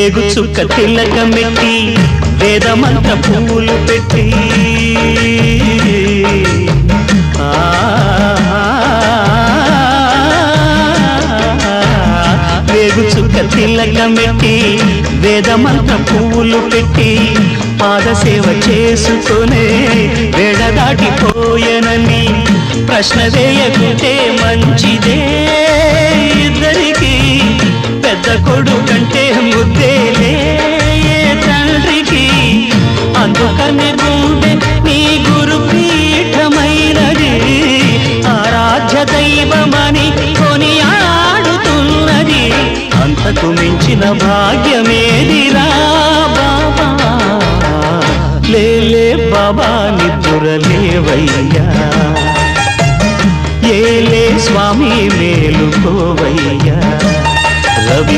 వేగు చుక్క తిలకమెట్టి వేదమంత పువ్వులు పెట్టి వేగు చుక్క తిలకమెట్టి వేదమంత పువ్వులు పెట్టి పాదసేవ చేసుకునే వేడ దాటిపోయనని ప్రశ్న వేయకుంటే మంచిదే ఇద్దరికి పెద్ద కొడుకంటే ముద్దేలే తండ్రికి అందుకనే గుండె నీ గురు పీఠమైనది ఆరాధ్య దైవమని కొనియాడుతున్నది అంతకు మించిన భాగ్యమేదిరా బాబా లేలే బాబా నిద్రలేవయ్యా ఏలే స్వామి మేలుకోవయ్యా రవి